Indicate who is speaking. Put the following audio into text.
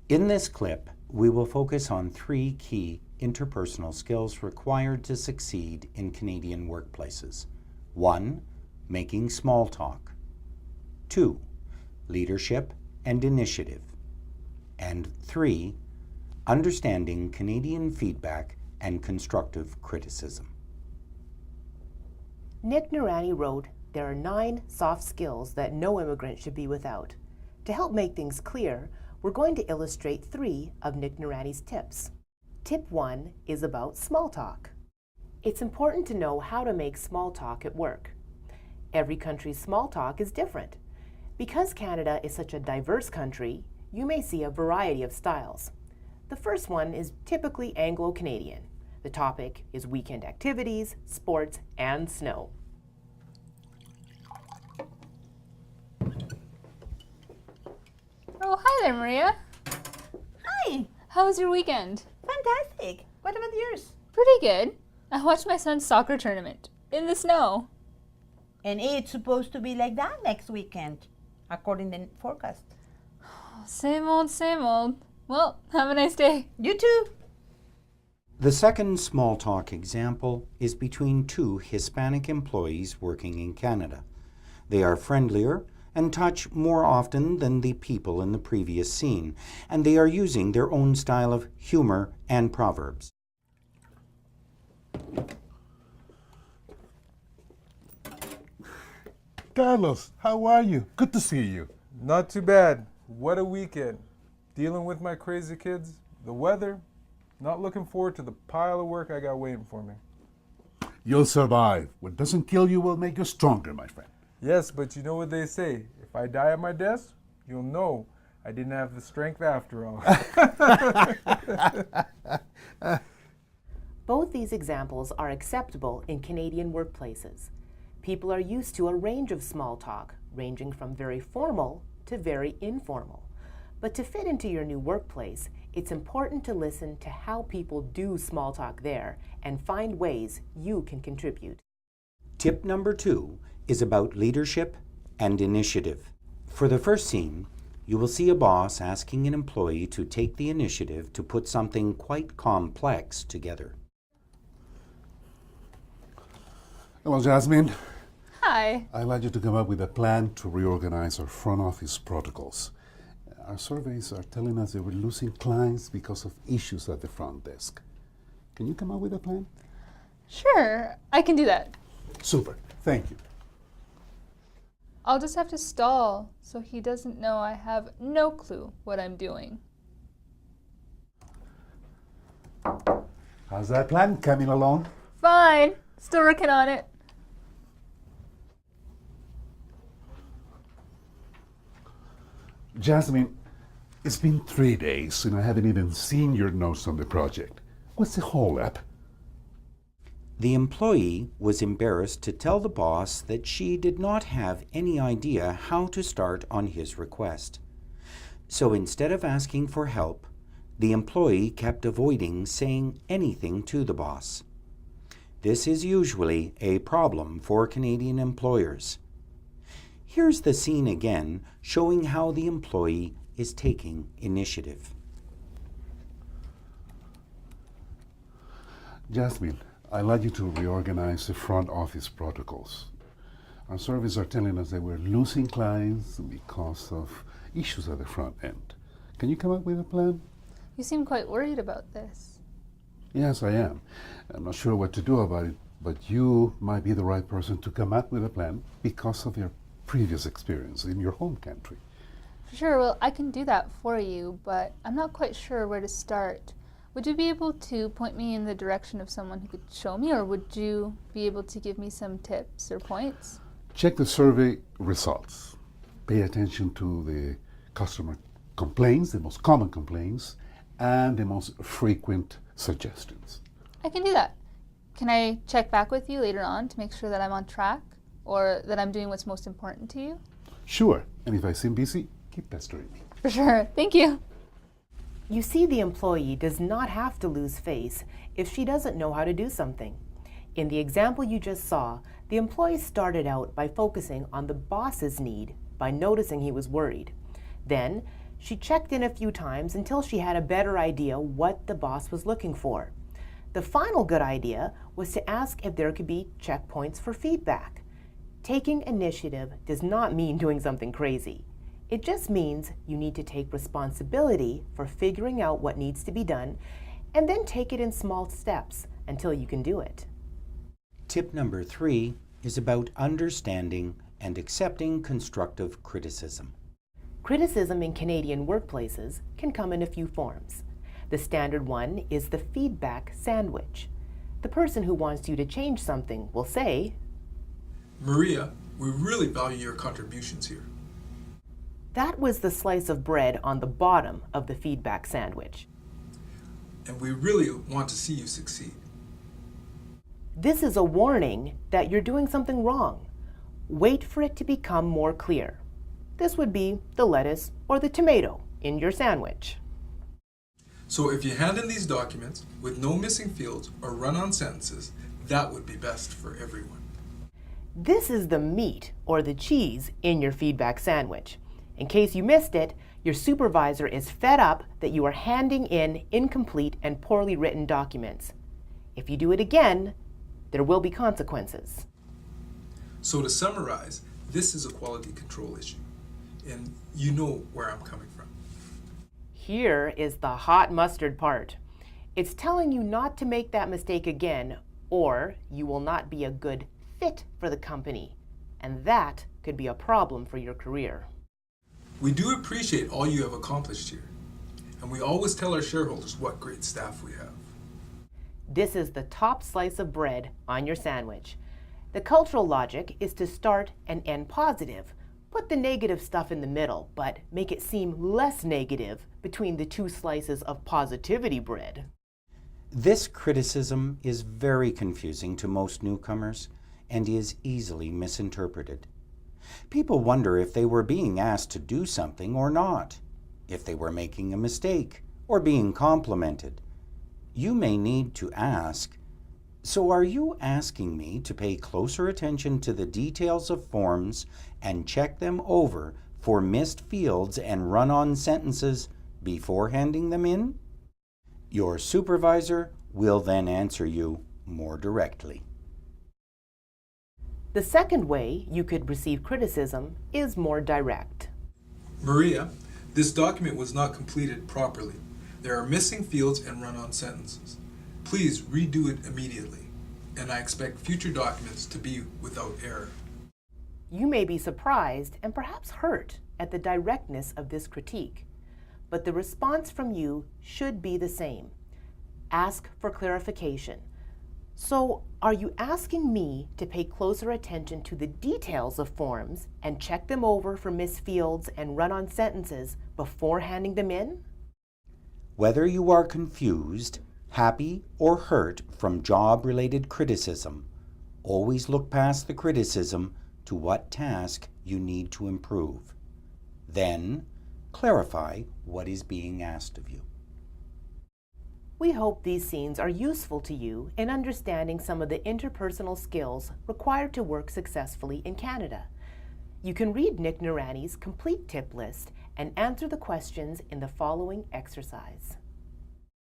Speaker 1: In this clip, we will focus on 3 key interpersonal skills required to succeed in Canadian workplaces. 1. Making small talk. 2. Leadership and initiative. And 3. Understanding Canadian feedback and constructive criticism.
Speaker 2: Nick Noorani wrote, "There are 9 soft skills that no immigrant should be without." To help make things clear, we're going to illustrate 3 of Nick Noorani's tips. Tip 1 is about small talk. It's important to know how to make small talk at work. Every country's small talk is different. Because Canada is such a diverse country, you may see a variety of styles. The first one is typically Anglo-Canadian. The topic is weekend activities, sports, and snow.
Speaker 3: Oh, hi there, Maria.
Speaker 4: Hi!
Speaker 3: How was your weekend?
Speaker 4: Fantastic! What about yours?
Speaker 3: Pretty good. I watched my son's soccer tournament in the snow.
Speaker 4: And it's supposed to be like that next weekend, according to the forecast.
Speaker 3: Same old, same old. Well, have a nice day.
Speaker 4: You too!
Speaker 1: The second small talk example is between 2 Hispanic employees working in Canada. They are friendlier and touch more often than the people in the previous scene, and they are using their own style of humor and proverbs.
Speaker 5: Carlos, how are you? Good to see you.
Speaker 6: Not too bad. What a weekend. Dealing with my crazy kids, the weather, not looking forward to the pile of work I got waiting for me.
Speaker 5: You'll survive. What doesn't kill you will make you stronger, my friend.
Speaker 6: Yes, but you know what they say. If I die at my desk, you'll know I didn't have the strength after all.
Speaker 2: Both these examples are acceptable in Canadian workplaces. People are used to a range of small talk, ranging from very formal to very informal. But to fit into your new workplace, it's important to listen to how people do small talk there and find ways you can contribute.
Speaker 1: Tip number 2 is about leadership and initiative. For the first scene, you will see a boss asking an employee to take the initiative to put something quite complex together.
Speaker 5: Hello, Jasmine.
Speaker 3: Hi.
Speaker 5: I'd like you to come up with a plan to reorganize our front office protocols. Our surveys are telling us that we're losing clients because of issues at the front desk. Can you come up with a plan?
Speaker 3: Sure, I can do that.
Speaker 5: Super. Thank you.
Speaker 3: I'll just have to stall so he doesn't know I have no clue what I'm doing.
Speaker 5: How's that plan coming along?
Speaker 3: Fine. Still working on it.
Speaker 5: Jasmine, it's been 3 days and I haven't even seen your notes on the project. What's the holdup?
Speaker 1: The employee was embarrassed to tell the boss that she did not have any idea how to start on his request. So instead of asking for help, the employee kept avoiding saying anything to the boss. This is usually a problem for Canadian employers. Here's the scene again, showing how the employee is taking initiative.
Speaker 5: Jasmine, I'd like you to reorganize the front office protocols. Our surveys are telling us that we're losing clients because of issues at the front end. Can you come up with a plan?
Speaker 3: You seem quite worried about this.
Speaker 5: Yes, I am. I'm not sure what to do about it, but you might be the right person to come up with a plan because of your previous experience in your home country.
Speaker 3: Sure, well, I can do that for you, but I'm not quite sure where to start. Would you be able to point me in the direction of someone who could show me, or would you be able to give me some tips or points?
Speaker 5: Check the survey results. Pay attention to the customer complaints, the most common complaints, and the most frequent suggestions.
Speaker 3: I can do that. Can I check back with you later on to make sure that I'm on track or that I'm doing what's most important to you?
Speaker 5: Sure, and if I seem busy, keep pestering me.
Speaker 3: For sure. Thank you.
Speaker 2: You see, the employee does not have to lose face if she doesn't know how to do something. In the example you just saw, the employee started out by focusing on the boss's need by noticing he was worried. Then She checked in a few times until she had a better idea what the boss was looking for. The final good idea was to ask if there could be checkpoints for feedback. Taking initiative does not mean doing something crazy. It just means you need to take responsibility for figuring out what needs to be done and then take it in small steps until you can do it.
Speaker 1: Tip number 3 is about understanding and accepting constructive criticism.
Speaker 2: Criticism in Canadian workplaces can come in a few forms. The standard one is the feedback sandwich. The person who wants you to change something will say,
Speaker 7: Maria, we really value your contributions here.
Speaker 2: that was the slice of bread on the bottom of the feedback sandwich.
Speaker 7: And we really want to see you succeed.
Speaker 2: This is a warning that you're doing something wrong. Wait for it to become more clear. This would be the lettuce or the tomato in your sandwich.
Speaker 7: So if you hand in these documents with no missing fields or run-on sentences, that would be best for everyone.
Speaker 2: This is the meat or the cheese in your feedback sandwich. In case you missed it, your supervisor is fed up that you are handing in incomplete and poorly written documents. If you do it again, there will be consequences.
Speaker 7: So to summarize, this is a quality control issue. And you know where I'm coming from.
Speaker 2: Here is the hot mustard part. It's telling you not to make that mistake again, or you will not be a good fit for the company. And that could be a problem for your career.
Speaker 7: We do appreciate all you have accomplished here. And we always tell our shareholders what great staff we have.
Speaker 2: This is the top slice of bread on your sandwich. The cultural logic is to start and end positive. Put the negative stuff in the middle, but make it seem less negative between the two slices of positivity bread.
Speaker 1: This criticism is very confusing to most newcomers and is easily misinterpreted. People wonder if they were being asked to do something or not, if they were making a mistake or being complimented. You may need to ask, so are you asking me to pay closer attention to the details of forms and check them over for missed fields and run-on sentences before handing them in? Your supervisor will then answer you more directly.
Speaker 2: The second way you could receive criticism is more direct.
Speaker 7: Maria, this document was not completed properly. There are missing fields and run-on sentences. Please redo it immediately, and I expect future documents to be without error.
Speaker 2: You may be surprised and perhaps hurt at the directness of this critique, but the response from you should be the same. Ask for clarification. So, are you asking me to pay closer attention to the details of forms and check them over for missed fields and run-on sentences before handing them in?
Speaker 1: Whether you are confused, happy, or hurt from job-related criticism, always look past the criticism to what task you need to improve. Then, clarify what is being asked of you.
Speaker 2: We hope these scenes are useful to you in understanding some of the interpersonal skills required to work successfully in Canada. You can read Nick Noorani's complete tip list and answer the questions in the following exercise.